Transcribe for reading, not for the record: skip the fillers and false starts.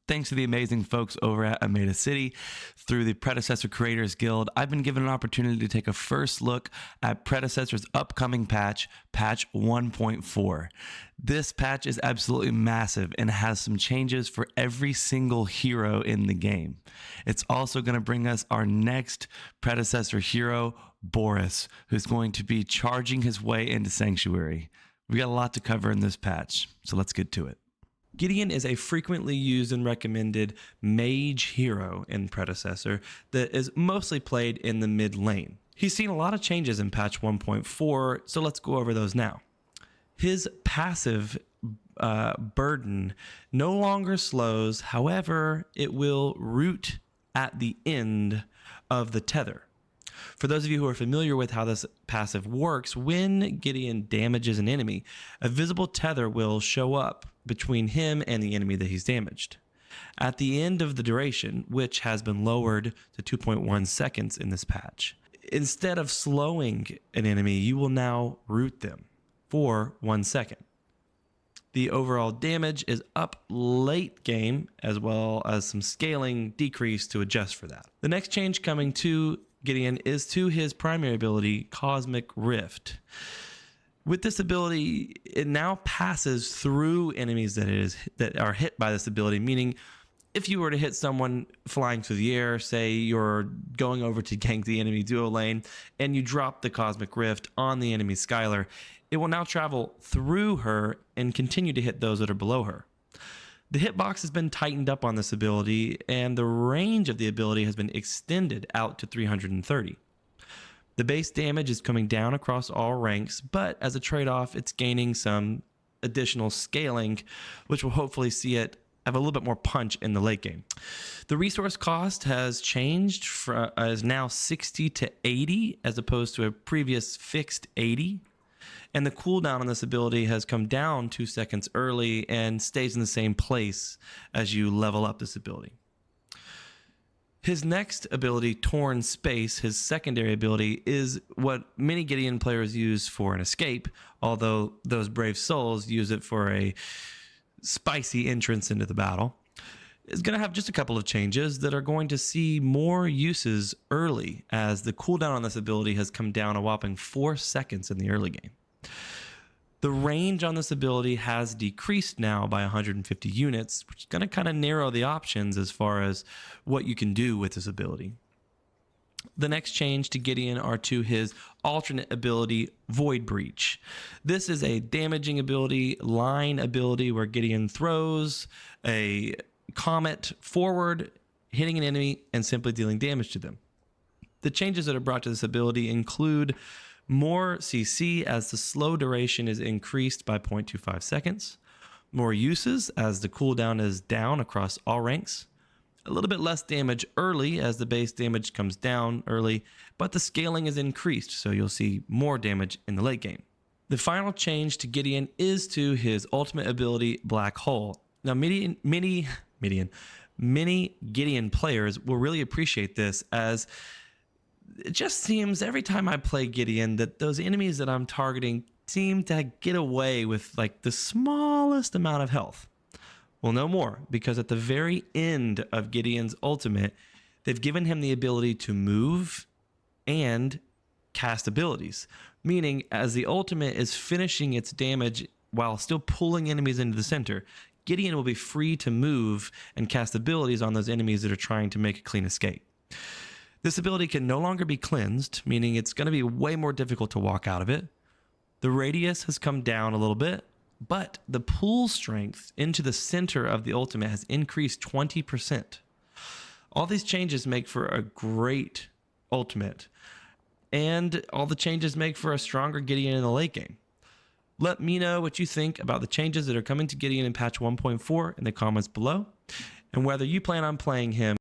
Thanks to the amazing folks over at Ameda City through the Predecessor Creators Guild, I've been given an opportunity to take a first look at Predecessor's upcoming patch, patch 1.4. This patch is absolutely massive and has some changes for every single hero in the game. It's also going to bring us our next Predecessor hero, Boris, who's going to be charging his way into Sanctuary. We got a lot to cover in this patch, so let's get to it. Gideon is a frequently used and recommended mage hero in Predecessor that is mostly played in the mid lane. He's seen a lot of changes in patch 1.4, so let's go over those now. His passive burden no longer slows, however, it will root at the end of the tether. For those of you who are familiar with how this passive works, when Gideon damages an enemy, a visible tether will show up between him and the enemy that he's damaged. At the end of the duration, which has been lowered to 2.1 seconds in this patch, instead of slowing an enemy, you will now root them for 1 second. The overall damage is up late game, as well as some scaling decrease to adjust for that. The next change coming to Gideon is to his primary ability, Cosmic Rift. With this ability, it now passes through enemies that are hit by this ability, meaning if you were to hit someone flying through the air, say you're going over to gank the enemy duo lane, and you drop the Cosmic Rift on the enemy Skylar, it will now travel through her and continue to hit those that are below her. The hitbox has been tightened up on this ability, and the range of the ability has been extended out to 330. The base damage is coming down across all ranks, but as a trade-off, it's gaining some additional scaling, which will hopefully see it have a little bit more punch in the late game. The resource cost has changed, is now 60 to 80 as opposed to a previous fixed 80. And the cooldown on this ability has come down 2 seconds early and stays in the same place as you level up this ability. His next ability, Torn Space, his secondary ability, is what many Gideon players use for an escape, although those brave souls use it for a spicy entrance into the battle. It's going to have just a couple of changes that are going to see more uses early, as the cooldown on this ability has come down a whopping 4 seconds in the early game. The range on this ability has decreased now by 150 units, which is going to kind of narrow the options as far as what you can do with this ability. The next change to Gideon are to his alternate ability, Void Breach. This is a damaging ability, line ability, where Gideon throws a comet forward, hitting an enemy and simply dealing damage to them. The changes that are brought to this ability include more CC as the slow duration is increased by 0.25 seconds, more uses as the cooldown is down across all ranks, a little bit less damage early as the base damage comes down early, but the scaling is increased, so you'll see more damage in the late game. The final change to Gideon is to his ultimate ability, Black Hole. Now, many Gideon players will really appreciate this, as it just seems every time I play Gideon that those enemies that I'm targeting seem to get away with like the smallest amount of health. Well, no more, because at the very end of Gideon's ultimate, they've given him the ability to move and cast abilities, meaning as the ultimate is finishing its damage while still pulling enemies into the center, Gideon will be free to move and cast abilities on those enemies that are trying to make a clean escape. This ability can no longer be cleansed, meaning it's going to be way more difficult to walk out of it. The radius has come down a little bit, but the pull strength into the center of the ultimate has increased 20%. All these changes make for a great ultimate, and all the changes make for a stronger Gideon in the late game. Let me know what you think about the changes that are coming to Gideon in patch 1.4 in the comments below, and whether you plan on playing him